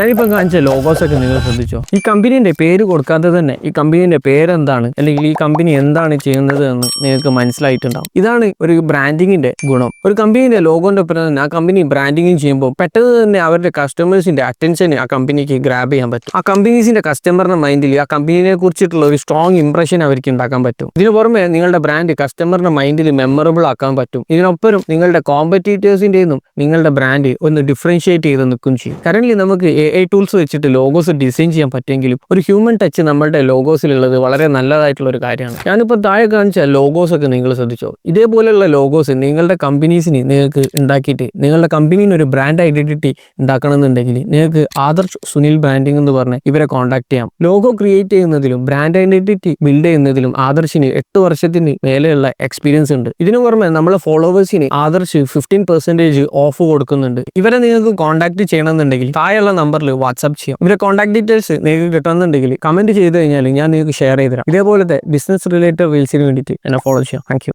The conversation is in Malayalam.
ഞാനിപ്പോൾ കാണിച്ച ലോഗോസ് ഒക്കെ നിങ്ങൾ ശ്രദ്ധിച്ചോ? ഈ കമ്പനീന്റെ പേര് കൊടുക്കാതെ തന്നെ ഈ കമ്പനീന്റെ പേരെന്താണ് അല്ലെങ്കിൽ ഈ കമ്പനി എന്താണ് ചെയ്യുന്നത് എന്ന് നിങ്ങൾക്ക് മനസ്സിലായിട്ടുണ്ടാവും. ഇതാണ് ഒരു ബ്രാൻഡിങ്ങിന്റെ ഗുണം. ഒരു കമ്പനീന്റെ ലോഗോന്റെ ഒപ്പം തന്നെ ആ കമ്പനി ബ്രാൻഡിങ് ചെയ്യുമ്പോൾ പെട്ടെന്ന് തന്നെ അവരുടെ കസ്റ്റമേഴ്സിന്റെ അറ്റൻഷൻ ആ കമ്പനിക്ക് ഗ്രാബ് ചെയ്യാൻ പറ്റും. ആ കമ്പനീസിന്റെ കസ്റ്റമറിന്റെ മൈൻഡിൽ ആ കമ്പനിയെ കുറിച്ചിട്ടുള്ള ഒരു സ്ട്രോങ് ഇംപ്രഷൻ അവർക്ക് ഉണ്ടാക്കാൻ പറ്റും. ഇതിനു പുറമെ നിങ്ങളുടെ ബ്രാൻഡ് കസ്റ്റമറിന്റെ മൈൻഡിൽ മെമ്മറബിൾ ആക്കാൻ പറ്റും. ഇതിനൊപ്പം നിങ്ങളുടെ കോമ്പറ്റീറ്റേഴ്സിന്റെ നിങ്ങളുടെ ബ്രാൻഡ് ഒന്ന് ഡിഫറൻഷിയേറ്റ് ചെയ്ത് നിൽക്കും ചെയ്യും. കറന്റ് നമുക്ക് AI ടൂൾസ് വെച്ചിട്ട് ലോഗോസ് ഡിസൈൻ ചെയ്യാൻ പറ്റുമെങ്കിലും ഒരു ഹ്യൂമൻ ടച്ച് നമ്മുടെ ലോഗോസിലുള്ളത് വളരെ നല്ലതായിട്ടുള്ള ഒരു കാര്യമാണ്. ഞാനിപ്പോൾ താഴെ കാണിച്ച ലോഗോസ് ഒക്കെ നിങ്ങൾ ശ്രദ്ധിച്ചോ? ഇതേപോലെയുള്ള ലോഗോസ് നിങ്ങളുടെ കമ്പനീസിന് നിങ്ങൾക്ക് ഉണ്ടാക്കിയിട്ട് നിങ്ങളുടെ കമ്പനീന് ഒരു ബ്രാൻഡ് ഐഡന്റിറ്റി ഉണ്ടാക്കണമെന്നുണ്ടെങ്കിൽ നിങ്ങൾക്ക് ആദർശ് സുനിൽ ബ്രാൻഡിംഗ് എന്ന് പറഞ്ഞ് ഇവരെ കോൺടാക്ട് ചെയ്യാം. ലോഗോ ക്രിയേറ്റ് ചെയ്യുന്നതിലും ബ്രാൻഡ് ഐഡന്റിറ്റി ബിൽഡ് ചെയ്യുന്നതിലും ആദർശിന് 8 വർഷത്തിന് മേലെയുള്ള എക്സ്പീരിയൻസ് ഉണ്ട്. ഇതിനു പുറമെ നമ്മളെ ഫോളോവേഴ്സിന് ആദർശ് 15% ഓഫ് കൊടുക്കുന്നുണ്ട്. ഇവരെ നിങ്ങൾക്ക് കോൺടാക്ട് ചെയ്യണമെന്നുണ്ടെങ്കിൽ താഴെയുള്ള നമ്പറിൽ വാട്സ്ആപ്പ് ചെയ്യാം. ഇവരെ കോൺടാക്ട് ഡീറ്റെയിൽസ് നിങ്ങൾക്ക് കിട്ടണമെന്നുണ്ടെങ്കിൽ കമന്റ് ചെയ്ത് കഴിഞ്ഞാൽ ഞാൻ നിങ്ങൾക്ക് ഷെയർ ചെയ്ത് തരാം. ഇതേപോലത്തെ ബിസിനസ് റിലേറ്റഡ് റീൽസിന് വേണ്ടിയിട്ട് എന്നെ ഫോളോ ചെയ്യാം. Thank you.